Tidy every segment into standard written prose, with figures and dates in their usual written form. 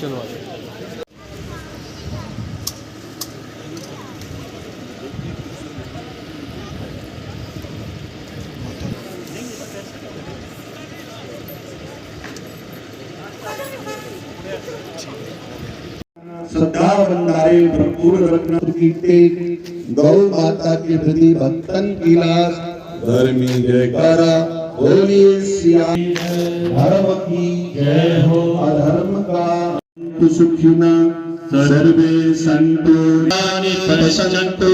चलवा दें। श्रद्धा भंडारे भरपूर रत्न कीर्ते गौ माता के प्रति भक्तन की लाश धर्मी जयकारा बोलिए सिया धर्म की जय हो अधर्म का सुखिना सर्वे संतो पश्यन्तु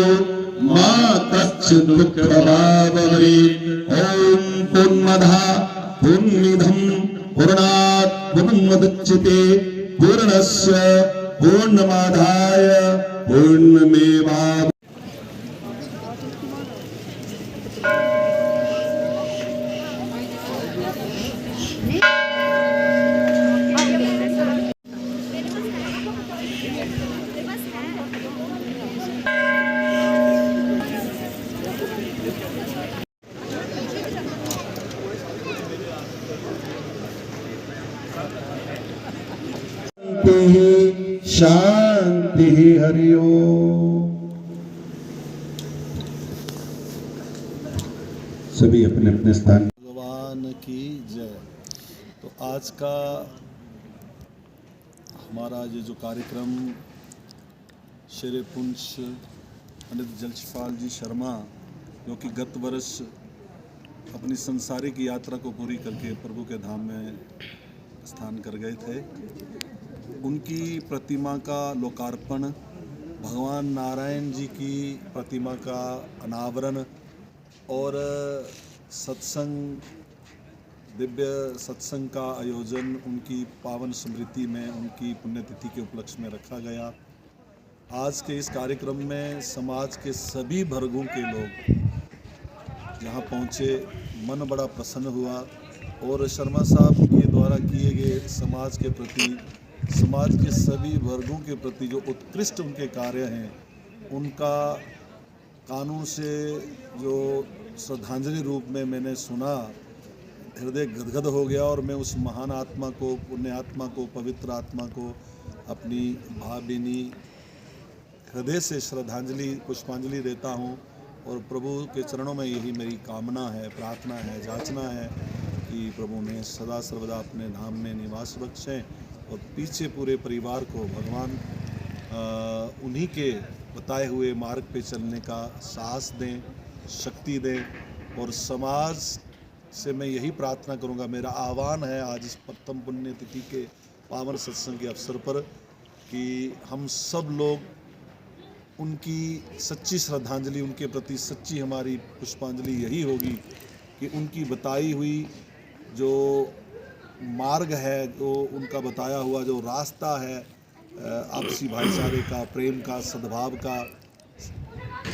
मा कश्चित् दुःख भाव भवेत्। ओम पूर्णमदः पूर्णमिदं पूर्णात् पूर्णमुदच्यते पूर्णस्य पूर्णमादाय पूर्णमेवावशिष्यते। शांति हरि ओम। सभी अपने अपने स्थान। भगवान की जय। तो आज का हमारा ये जो कार्यक्रम शेरे पुंछ पंडित जलशपाल जी शर्मा, जो कि गत वर्ष अपनी संसारिक यात्रा को पूरी करके प्रभु के धाम में स्थान कर गए थे, उनकी प्रतिमा का लोकार्पण, भगवान नारायण जी की प्रतिमा का अनावरण और सत्संग, दिव्य सत्संग का आयोजन उनकी पावन स्मृति में, उनकी पुण्यतिथि के उपलक्ष्य में रखा गया। आज के इस कार्यक्रम में समाज के सभी वर्गों के लोग यहाँ पहुँचे, मन बड़ा प्रसन्न हुआ और शर्मा साहब के द्वारा किए गए समाज के प्रति, समाज के सभी वर्गों के प्रति जो उत्कृष्ट उनके कार्य हैं, उनका कानों से जो श्रद्धांजलि रूप में मैंने सुना, हृदय गदगद हो गया और मैं उस महान आत्मा को, पुण्य आत्मा को, पवित्र आत्मा को अपनी भावभीनी हृदय से श्रद्धांजलि, पुष्पांजलि देता हूँ। और प्रभु के चरणों में यही मेरी कामना है, प्रार्थना है, जाचना है कि प्रभु ने सदा सर्वदा अपने धाम में निवास बख्शें और पीछे पूरे परिवार को भगवान उन्हीं के बताए हुए मार्ग पे चलने का साहस दें, शक्ति दें। और समाज से मैं यही प्रार्थना करूंगा, मेरा आह्वान है आज इस प्रथम पुण्यतिथि के पावन सत्संग के अवसर पर कि हम सब लोग उनकी सच्ची श्रद्धांजलि, उनके प्रति सच्ची हमारी पुष्पांजलि यही होगी कि उनकी बताई हुई जो मार्ग है, जो उनका बताया हुआ जो रास्ता है आपसी भाईचारे का, प्रेम का, सद्भाव का,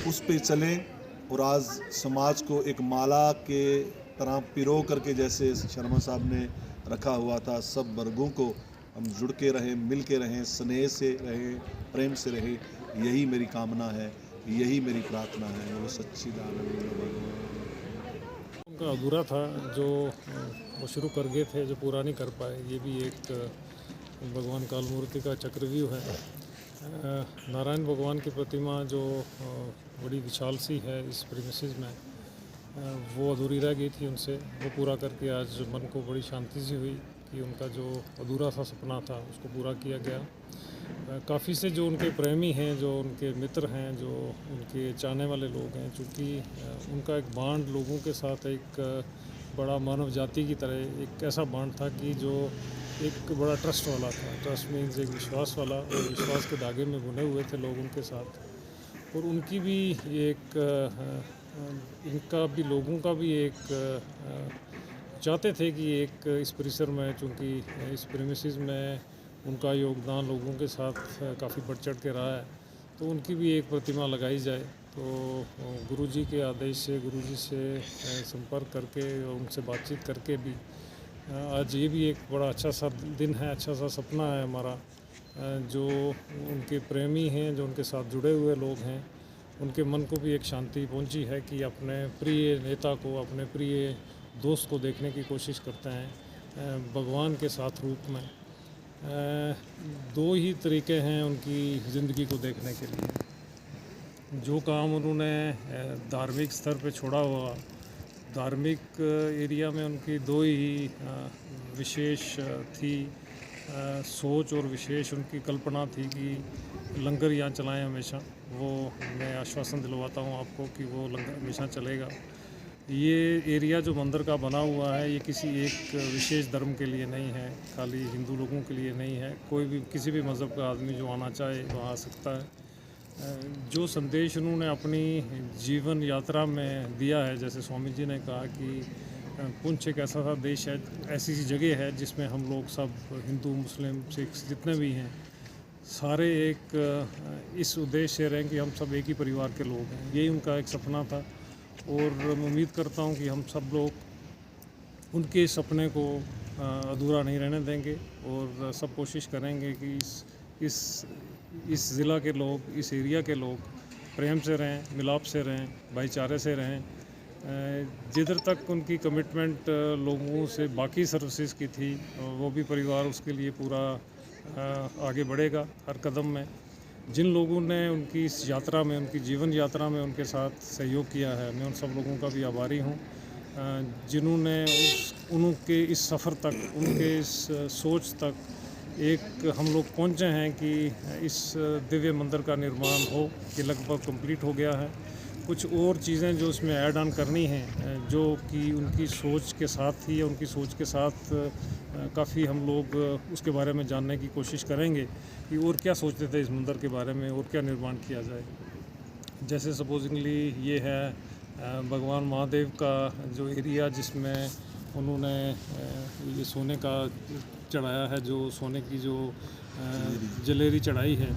उस पे चलें और आज समाज को एक माला के तरह पिरो करके, जैसे शर्मा साहब ने रखा हुआ था, सब वर्गों को हम जुड़ के रहें, मिल के रहें, स्नेह से रहें, प्रेम से रहें। यही मेरी कामना है, यही मेरी प्रार्थना है। वो सच्चिदानंद उनका अधूरा था जो वो शुरू कर गए थे, जो पूरा नहीं कर पाए। ये भी एक भगवान कालमूर्ति का चक्रव्यूह है। नारायण भगवान की प्रतिमा जो बड़ी विशाल सी है इस प्रीमिसेस में, वो अधूरी रह गई थी। उनसे वो पूरा करके आज मन को बड़ी शांति सी हुई कि उनका जो अधूरा सा सपना था उसको पूरा किया गया। काफ़ी से जो उनके प्रेमी हैं, जो उनके मित्र हैं, जो उनके चाहने वाले लोग हैं, चूँकि उनका एक बांड लोगों के साथ एक बड़ा मानव जाति की तरह एक ऐसा बांड था कि जो एक बड़ा ट्रस्ट वाला था। ट्रस्ट मीन्स एक विश्वास वाला, और विश्वास के धागे में बुने हुए थे लोग उनके साथ। और उनकी भी एक इनका भी, लोगों का भी एक चाहते थे कि एक इस परिसर में, चूँकि इस प्रीमिसेस में उनका योगदान लोगों के साथ काफ़ी बढ़ चढ़ के रहा है, तो उनकी भी एक प्रतिमा लगाई जाए। तो गुरुजी के आदेश से, गुरुजी से संपर्क करके और उनसे बातचीत करके भी आज ये भी एक बड़ा अच्छा सा दिन है, अच्छा सा सपना है हमारा। जो उनके प्रेमी हैं, जो उनके साथ जुड़े हुए लोग हैं, उनके मन को भी एक शांति पहुंची है कि अपने प्रिय नेता को, अपने प्रिय दोस्त को देखने की कोशिश करते हैं भगवान के साथ रूप में। दो ही तरीके हैं उनकी ज़िंदगी को देखने के लिए। जो काम उन्होंने धार्मिक स्तर पे छोड़ा हुआ, धार्मिक एरिया में उनकी दो ही विशेष थी सोच और विशेष उनकी कल्पना थी कि लंगर यहाँ चलाएं हमेशा। वो मैं आश्वासन दिलवाता हूँ आपको कि वो लंगर हमेशा चलेगा। ये एरिया जो मंदिर का बना हुआ है ये किसी एक विशेष धर्म के लिए नहीं है, खाली हिंदू लोगों के लिए नहीं है। कोई भी किसी भी मज़हब का आदमी जो आना चाहे वहाँ आ सकता है। जो संदेश उन्होंने अपनी जीवन यात्रा में दिया है, जैसे स्वामी जी ने कहा कि पुंछ एक ऐसा सा देश है, ऐसी सी जगह है जिसमें हम लोग सब हिंदू मुस्लिम सिख जितने भी हैं सारे एक इस उद्देश्य से रहें कि हम सब एक ही परिवार के लोग हैं। यही उनका एक सपना था और मैं उम्मीद करता हूं कि हम सब लोग उनके सपने को अधूरा नहीं रहने देंगे और सब कोशिश करेंगे कि इस ज़िला के लोग, इस एरिया के लोग प्रेम से रहें, मिलाप से रहें, भाईचारे से रहें। जिधर तक उनकी कमिटमेंट लोगों से बाकी सर्विसेज की थी वो भी परिवार उसके लिए पूरा आगे बढ़ेगा हर कदम में। जिन लोगों ने उनकी इस यात्रा में, उनकी जीवन यात्रा में उनके साथ सहयोग किया है, मैं उन सब लोगों का भी आभारी हूँ जिन्होंने उनके इस सफ़र तक, उनके इस सोच तक एक हम लोग पहुँचे हैं कि इस दिव्य मंदिर का निर्माण हो, ये लगभग कंप्लीट हो गया है। कुछ और चीज़ें जो इसमें ऐड ऑन करनी हैं जो कि उनकी सोच के साथ थी या उनकी सोच के साथ काफ़ी हम लोग उसके बारे में जानने की कोशिश करेंगे कि और क्या सोचते थे इस मंदिर के बारे में और क्या निर्माण किया जाए। जैसे सपोजिंगली ये है भगवान महादेव का जो एरिया जिसमें उन्होंने ये सोने का चढ़ाया है, जो सोने की जो जलेरी चढ़ाई है,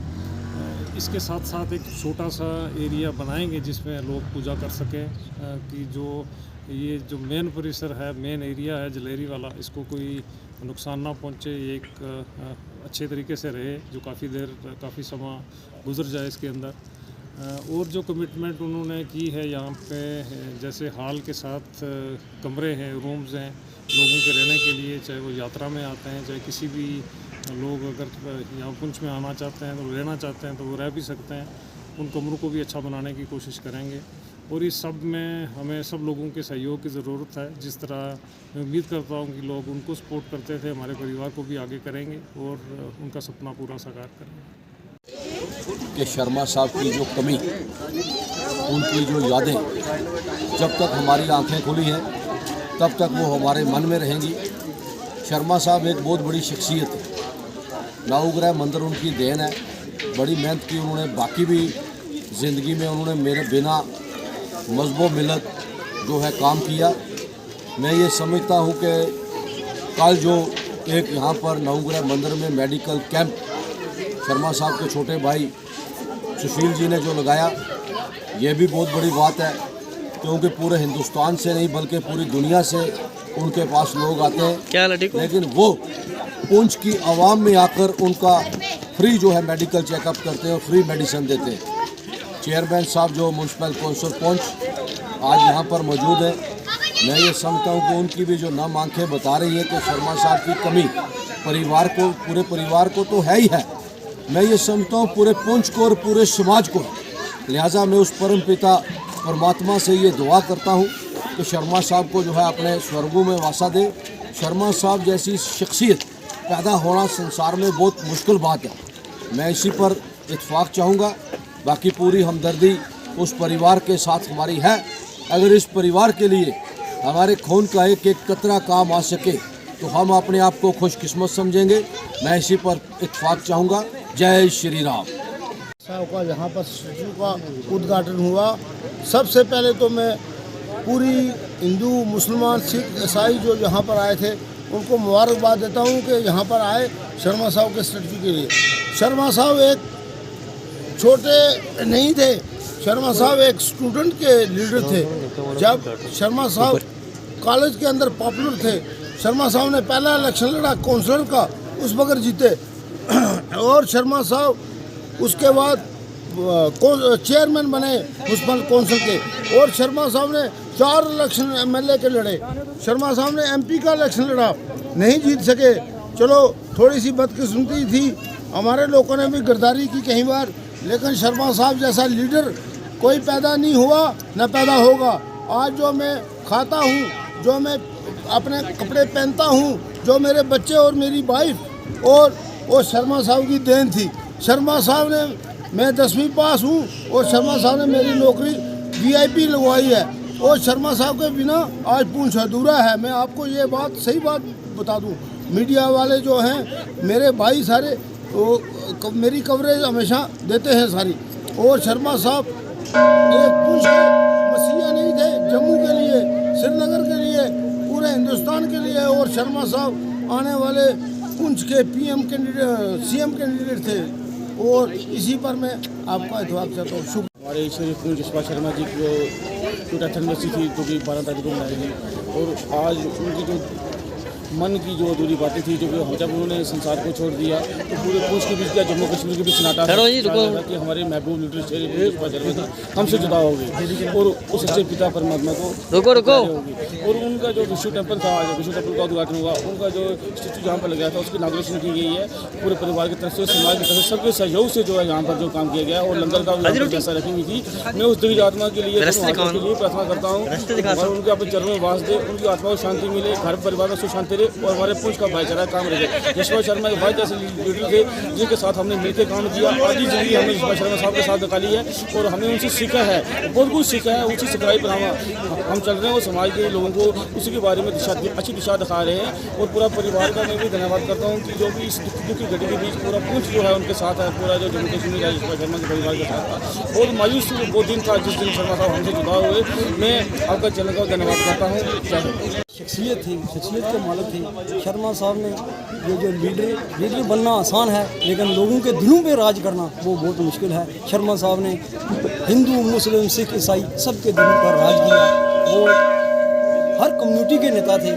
इसके साथ साथ एक छोटा सा एरिया बनाएंगे जिसमें लोग पूजा कर सकें कि जो ये जो मेन परिसर है, मेन एरिया है जलेरी वाला, इसको कोई नुकसान ना पहुंचे, एक अच्छे तरीके से रहे, जो काफ़ी समय गुजर जाए इसके अंदर। और जो कमिटमेंट उन्होंने की है यहाँ पे, जैसे हॉल के साथ कमरे हैं, रूम्स हैं लोगों के रहने के लिए, चाहे वो यात्रा में आते हैं, चाहे किसी भी लोग अगर यहाँ पुंछ में आना चाहते हैं तो रहना चाहते हैं तो वो रह भी सकते हैं। उन कमरों को भी अच्छा बनाने की कोशिश करेंगे और इस सब में हमें सब लोगों के सहयोग की ज़रूरत है। जिस तरह मैं उम्मीद करता हूँ कि लोग उनको सपोर्ट करते थे, हमारे परिवार को भी आगे करेंगे और उनका सपना पूरा साकार करेंगे। कि शर्मा साहब की जो कमी, उनकी जो यादें जब तक हमारी आंखें खुली हैं तब तक वो हमारे मन में रहेंगी। शर्मा साहब एक बहुत बड़ी शख्सियत है, नवग्रह मंदिर उनकी देन है। बड़ी मेहनत की उन्होंने, बाकी भी ज़िंदगी में उन्होंने मेरे बिना मज़हब मिलत जो है काम किया। मैं ये समझता हूँ कि कल जो एक यहाँ पर नवग्रह मंदिर में मेडिकल कैंप शर्मा साहब के छोटे भाई सुशील जी ने जो लगाया, ये भी बहुत बड़ी बात है क्योंकि पूरे हिंदुस्तान से नहीं बल्कि पूरी दुनिया से उनके पास लोग आते हैं, लेकिन वो पुंछ की आवाम में आकर उनका फ्री जो है मेडिकल चेकअप करते हैं और फ्री मेडिसिन देते हैं। चेयरमैन साहब जो म्यूनसिपल कौंसिल पुंछ आज यहाँ पर मौजूद हैं, मैं ये समझता हूँ कि उनकी भी जो नम आंखें बता रही है कि शर्मा साहब की कमी परिवार को, पूरे परिवार को तो है ही है, मैं ये समझता हूँ पूरे पुंछ को और पूरे समाज को। लिहाजा मैं उस परम पिता परमात्मा से ये दुआ करता हूँ कि शर्मा साहब को जो है अपने स्वर्गों में वासा दे। शर्मा साहब जैसी शख्सियत पैदा होना संसार में बहुत मुश्किल बात है। मैं इसी पर इत्फाक चाहूँगा। बाकी पूरी हमदर्दी उस परिवार के साथ हमारी है। अगर इस परिवार के लिए हमारे खून का एक एक कतरा काम आ सके तो हम अपने आप को खुशकिस्मत समझेंगे। मैं इसी पर इत्फाक चाहूँगा। जय श्री राम। साहब का यहाँ पर स्टैचू का उद्घाटन हुआ। सबसे पहले तो मैं पूरी हिंदू, मुसलमान, सिख, ईसाई जो यहाँ पर आए थे उनको मुबारकबाद देता हूँ कि यहाँ पर आए शर्मा साहब के स्टैचू के लिए। शर्मा साहब एक छोटे नहीं थे, शर्मा साहब एक स्टूडेंट के लीडर थे। जब शर्मा साहब कॉलेज के अंदर पॉपुलर थे, शर्मा साहब ने पहला इलेक्शन लड़ा काउंसलर का, उस वक्त जीते और शर्मा साहब उसके बाद चेयरमैन बने म्यूनसिपल कौंसिल के। और शर्मा साहब ने 4 इलेक्शन एमएलए के लड़े। शर्मा साहब ने एमपी का इलेक्शन लड़ा, नहीं जीत सके। चलो थोड़ी सी बदकिस्मती थी, हमारे लोगों ने भी गद्दारी की कई बार, लेकिन शर्मा साहब जैसा लीडर कोई पैदा नहीं हुआ न पैदा होगा। आज जो मैं खाता हूँ, जो मैं अपने कपड़े पहनता हूँ, जो मेरे बच्चे और मेरी वाइफ, और वो शर्मा साहब की देन थी। शर्मा साहब ने, मैं 10वीं पास हूँ और शर्मा साहब ने मेरी नौकरी VIP लगवाई है, और शर्मा साहब के बिना आज पूंछ अधूरा है। मैं आपको ये बात सही बात बता दूँ, मीडिया वाले जो हैं मेरे भाई सारे, वो मेरी कवरेज हमेशा देते हैं सारी। और शर्मा साहब एक पूंछ के मसीहा नहीं थे, जम्मू के लिए, श्रीनगर के लिए, पूरे हिंदुस्तान के लिए। और शर्मा साहब आने वाले पूंछ के PM कैंडिडेट, CM कैंडिडेट थे, और इसी पर मैं आपका इत्तेफाक चाहता हूँ। शुभ हमारे शरीफ पूंछ यशपाल शर्मा जी की 2 एनिवर्सरी थी, जो कि 12 तारीख को मनाएगी। और आज उनकी जो मन की जो अधूरी बातें थी, जो कि जब उन्होंने संसार को छोड़ दिया तो पूरे पूंछ के बीच क्या, जम्मू कश्मीर के बीच नाटा कि हमारे महबूब लीडर शरीफ हमसे जुदा हो गई, और उस अच्छे पिता परमात्मा को रुको और उनका जो विष्णु टेम्पल था, विष्णु टेम्पल का उद्घाटन हुआ, उनका जो स्टेचू जहाँ पर लगाया था उसकी इनॉग्रेशन की गई है। पूरे परिवार की तरफ से, समाज की तरफ से, सबके सहयोग से जो है यहाँ पर जो काम किया गया, और लंगर का व्यवस्था रखी हुई थी। मैं उस दिव्य आत्मा के लिए प्रार्थना करता हूँ और उनके अपने चरणों में वास दे, उनकी आत्मा को शांति मिले, घर परिवार में सुख शांति रहे, और हमारे पूंछ का भाईचारा काम रहे। यशपाल शर्मा के भाई जैसे लीडर थे, जिनके साथ हमने मिलकर काम किया। आधी जिंदगी हमने यशपाल शर्मा साहब के साथ निकाली है, और हमने उनसे सीखा है, बहुत कुछ सीखा है। उसी सिखलाई पर हम चल रहे हैं, और समाज के लोगों को उसी के बारे में अच्छी दिशा दिखा रहे हैं। और पूरा परिवार का मैं भी धन्यवाद करता हूँ कि जो भी इस दुखी घड़ी के बीच पूरा पूंछ जो है उनके साथ है, पूरा जो जम्मू कश्मीर है यशपाल शर्मा के परिवार के साथ था। बहुत मायूस वो दिन था जिस दिन शर्मा साहब हमसे जुदा हुए। मैं आपका चैनल का धन्यवाद करता हूँ। शख्सियत थी, शख्सियत के मालिक थे शर्मा साहब ने। ये जो लीडर बनना आसान है, लेकिन लोगों के दिलों पे राज करना वो बहुत मुश्किल है। शर्मा साहब ने हिंदू, मुस्लिम, सिख, ईसाई सबके दिलों पर राज किया। वो हर कम्युनिटी के नेता थे।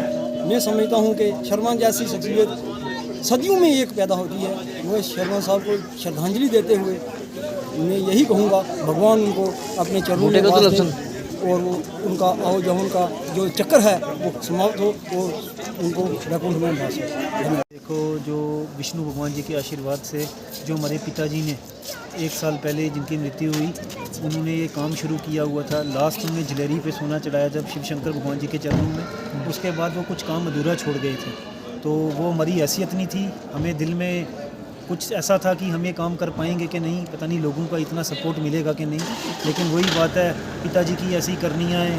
मैं समझता हूँ कि शर्मा जैसी शख्सियत सदियों में एक पैदा होती है। वह शर्मा साहब को श्रद्धांजलि देते हुए मैं यही कहूँगा, भगवान उनको अपने चरणों में वास दे, और वो उनका उनका जो चक्कर है वो समाप्त हो, और उनको वैकुंठ में वास हो। देखो, जो विष्णु भगवान जी के आशीर्वाद से जो हमारे पिताजी ने 1 साल पहले जिनकी मृत्यु हुई, उन्होंने ये काम शुरू किया हुआ था। लास्ट में जलेरी पे सोना चढ़ाया जब शिव शंकर भगवान जी के चरणों में, उसके बाद वो कुछ काम अधूरा छोड़ गए थे। तो वो हमारी हैसियत नहीं थी, हमें दिल में कुछ ऐसा था कि हम ये काम कर पाएंगे कि नहीं, पता नहीं लोगों का इतना सपोर्ट मिलेगा कि नहीं। लेकिन वही बात है, पिताजी की ऐसी करनियाँ हैं,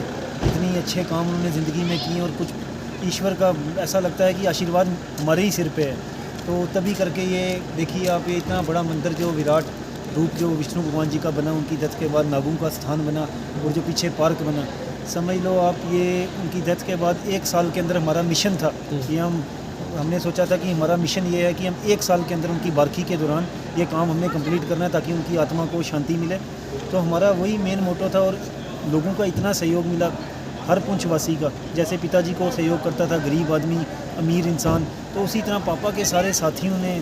इतनी अच्छे काम उन्होंने ज़िंदगी में किए, और कुछ ईश्वर का ऐसा लगता है कि आशीर्वाद हमारे ही सिर पे है। तो तभी करके ये देखिए आप, ये इतना बड़ा मंदिर जो विराट रूप जो विष्णु भगवान जी का बना, उनकी डेथ के बाद नागों का स्थान बना, और जो पीछे पार्क बना, समझ लो आप, ये उनकी डेथ के बाद 1 साल के अंदर हमारा मिशन था कि हमने सोचा था कि हमारा मिशन ये है कि हम 1 साल के अंदर उनकी बारकी के दौरान ये काम हमने कंप्लीट करना है, ताकि उनकी आत्मा को शांति मिले। तो हमारा वही मेन मोटो था, और लोगों का इतना सहयोग मिला हर पुंछवासी का। जैसे पिताजी को सहयोग करता था गरीब आदमी, अमीर इंसान, तो उसी तरह पापा के सारे साथियों ने,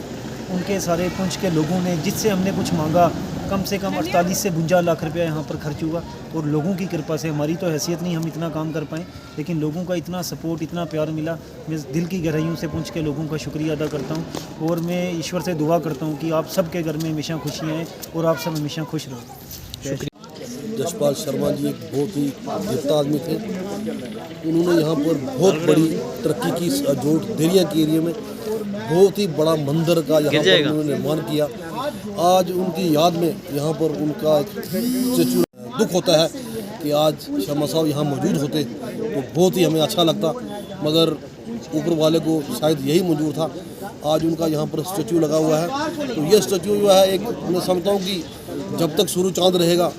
उनके सारे पुंछ के लोगों ने, जिससे हमने कुछ मांगा, कम से कम 48 से 52 लाख रुपया यहाँ पर खर्च हुआ। और लोगों की कृपा से, हमारी तो हैसियत नहीं हम इतना काम कर पाएँ, लेकिन लोगों का इतना सपोर्ट, इतना प्यार मिला। मैं दिल की गहराइयों से पुंछ के लोगों का शुक्रिया अदा करता हूँ, और मैं ईश्वर से दुआ करता हूँ कि आप सबके घर में हमेशा खुशियाँ हैं, और आप सब हमेशा खुश रहो। यशपाल शर्मा जी एक बहुत ही नेता आदमी थे। उन्होंने यहाँ पर बहुत बड़ी तरक्की की, जो देरिया के एरिया में बहुत ही बड़ा मंदिर का यहाँ पर उन्होंने निर्माण किया। आज उनकी याद में यहाँ पर उनका स्टैचू, दुख होता है कि आज शर्मा साहब यहाँ मौजूद होते तो बहुत ही हमें अच्छा लगता, मगर ऊपर वाले को शायद यही मंजूर था। आज उनका यहाँ पर स्टैचू लगा हुआ है, तो ये स्टैचू जो है, एक मैं समझता हूँ कि जब तक सूरज चाँद रहेगा,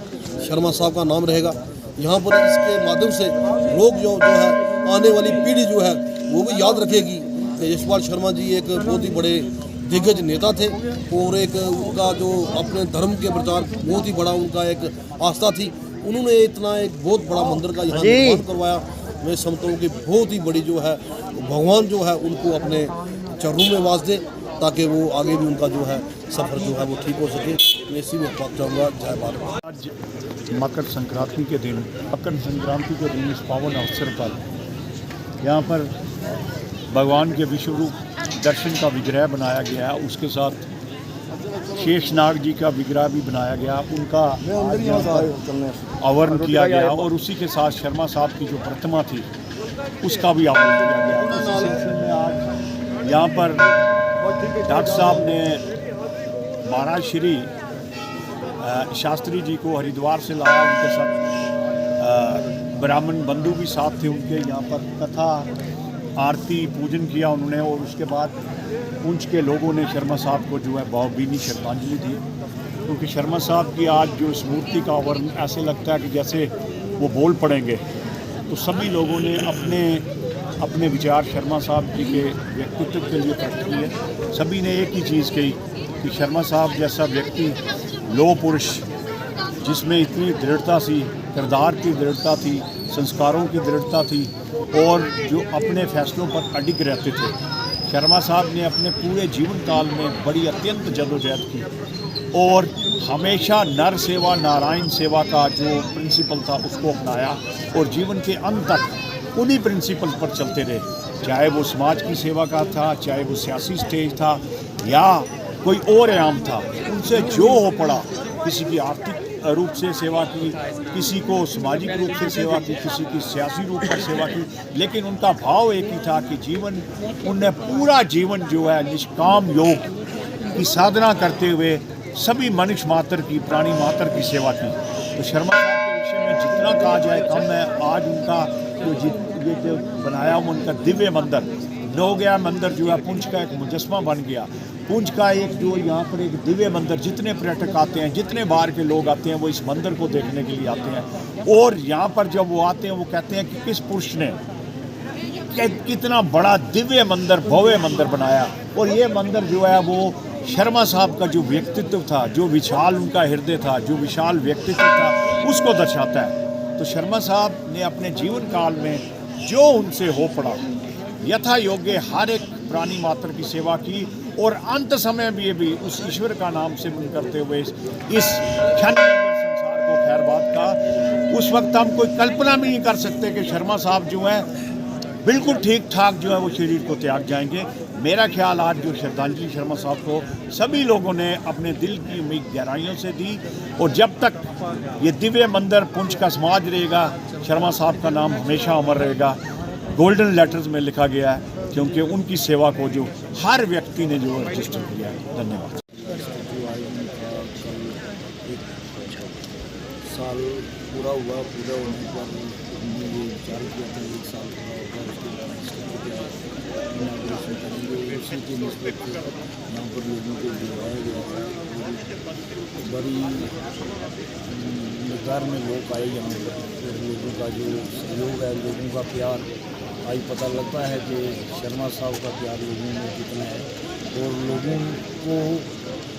शर्मा साहब का नाम रहेगा यहाँ पर। इसके माध्यम से लोग जो है, आने वाली पीढ़ी जो है वो भी याद रखेगी कि यशपाल शर्मा जी एक बहुत ही बड़े दिग्गज नेता थे, और एक उनका जो अपने धर्म के प्रचार बहुत ही बड़ा उनका एक आस्था थी। उन्होंने इतना एक बहुत बड़ा मंदिर का यहाँ निर्माण करवाया। मैं समझता हूँ कि बहुत ही बड़ी जो है, भगवान जो है उनको अपने चरणों में वास दे, ताकि वो आगे भी उनका जो है सफ़र जो है वो ठीक हो सके। मैं इसी में चाहूँगा, जय भारत। आज मकर संक्रांति के दिन, इस पावन अवसर पर यहाँ पर भगवान के विश्व रूप दर्शन का विग्रह बनाया गया, उसके साथ शेषनाग जी का विग्रह भी बनाया गया, उनका आवरण किया गया और उसी के साथ शर्मा साहब की जो प्रतिमा थी उसका भी आवरण किया गया। उसी सिलसिले में आज यहाँ पर डॉक्टर साहब ने महाराज श्री शास्त्री जी को हरिद्वार से लाया, उनके साथ ब्राह्मण बंधु भी साथ थे उनके। यहाँ पर कथा आरती पूजन किया उन्होंने और उसके बाद पुंछ के लोगों ने शर्मा साहब को जो है भावभीनी श्रद्धांजलि दी, क्योंकि शर्मा साहब की आज जो इस मूर्ति का आवरण ऐसे लगता है कि जैसे वो बोल पड़ेंगे। तो सभी लोगों ने अपने अपने विचार शर्मा साहब जी के व्यक्तित्व के लिए प्रकट किए। सभी ने एक ही चीज़ कही कि शर्मा साहब जैसा व्यक्ति, लोह पुरुष, जिसमें इतनी दृढ़ता थी, किरदार की दृढ़ता थी, संस्कारों की दृढ़ता थी और जो अपने फैसलों पर अडिग रहते थे। शर्मा साहब ने अपने पूरे जीवन काल में बड़ी अत्यंत जदोजहद की और हमेशा नर सेवा नारायण सेवा का जो प्रिंसिपल था उसको अपनाया और जीवन के अंत तक उन्हीं प्रिंसिपल पर चलते रहे, चाहे वो समाज की सेवा का था, चाहे वो सियासी स्टेज था या कोई और आयाम था। उनसे जो हो पड़ा, किसी की आर्थिक रूप से सेवा की, किसी को सामाजिक रूप से सेवा की, किसी की सियासी रूप पर सेवा की, लेकिन उनका भाव एक ही था कि जीवन, उनने पूरा जीवन जो है निष्काम योग की साधना करते हुए सभी मनुष्य मात्र की, प्राणी मात्र की सेवा की। तो शर्मा साहब के विषय में जितना कहा जाए कम है। आज उनका जो बनाया हुआ उनका दिव्य मंदिर, नौगया मंदिर जो है पुंछ का एक मुजस्मा बन गया। पुंछ का एक जो यहाँ पर एक दिव्य मंदिर, जितने पर्यटक आते हैं, जितने बाहर के लोग आते हैं वो इस मंदिर को देखने के लिए आते हैं और यहाँ पर जब वो आते हैं वो कहते हैं कि किस पुरुष ने कितना बड़ा दिव्य मंदिर, भव्य मंदिर बनाया। और ये मंदिर जो है वो शर्मा साहब का जो व्यक्तित्व था, जो विशाल उनका हृदय था, जो विशाल व्यक्तित्व था, उसको दर्शाता है। तो शर्मा साहब ने अपने जीवन काल में जो उनसे हो पड़ा, यथा योग्य हर एक प्राणी मात्र की सेवा की और अंत समय में भी उस ईश्वर का नाम सिमरन करते हुए इस क्षण संसार को खैरबाद का। उस वक्त हम कोई कल्पना भी नहीं कर सकते कि शर्मा साहब जो है बिल्कुल ठीक ठाक जो है वो शरीर को त्याग जाएंगे। मेरा ख्याल आज जो श्रद्धांजलि शर्मा साहब को सभी लोगों ने अपने दिल की उम्मीद गहराइयों से दी और जब तक ये दिव्य मंदिर पुंछ का समाज रहेगा, शर्मा साहब का नाम हमेशा अमर रहेगा, गोल्डन लेटर्स में लिखा गया है, क्योंकि उनकी सेवा को जो हर व्यक्ति ने जो रजिस्टर किया है। धन्यवाद। साल पूरा हुआ, पूरा होने पर हमने ये विचार किया था 1 साल पूरा होगा उसके बाद इनाग्रेशन करेंगे। उसी के निस्बत यहाँ पर लोगों को बुलाया गया था। बड़ी मकदार में लोग आए यहाँ पर, लोगों का जो सहयोग है, लोगों का प्यार, आज पता लगता है कि शर्मा साहब का प्यार लोगों में कितना है। और लोगों को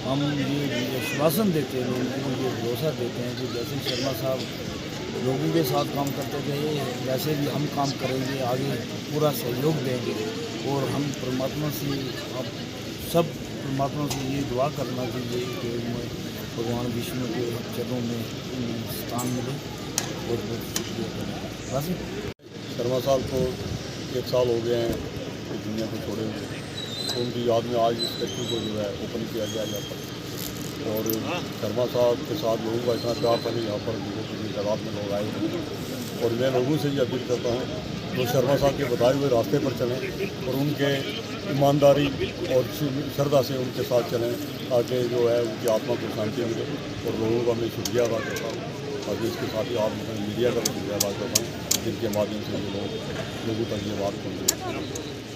हम ये आश्वासन देते हैं, लोगों को ये भरोसा देते हैं कि जैसे शर्मा साहब लोगों के साथ काम करते थे वैसे भी हम काम करेंगे, आगे पूरा सहयोग देंगे। और हम परमात्मा से, आप सब परमात्मा से ये दुआ करना चाहिए कि भगवान विष्णु के चरणों में स्थान मिले। और बस शर्मा साहब को 1 साल हो गए हैं इस दुनिया को छोड़े हुए, तो उनकी याद में आज इस स्टैचू को जो है ओपन किया गया यहाँ पर। और शर्मा साहब के साथ लोगों का इतना प्यार था कि यहाँ पर बहुत बड़ी तादाद में लोग आए हुए हैं। और मैं लोगों से ये अपील करता हूँ तो शर्मा साहब के बताए हुए रास्ते पर चलें और उनके ईमानदारी और श्रद्धा से उनके साथ चलें, ताकि जो है उनकी आत्मा को शांति मिले। और लोगों का मैं शुक्रिया अदा करता हूँ और इसके साथ ही आप मीडिया का भी शुक्रिया अदा करता हूँ, जिनके माध्यम से लोगों तक ये बात पहुँचे।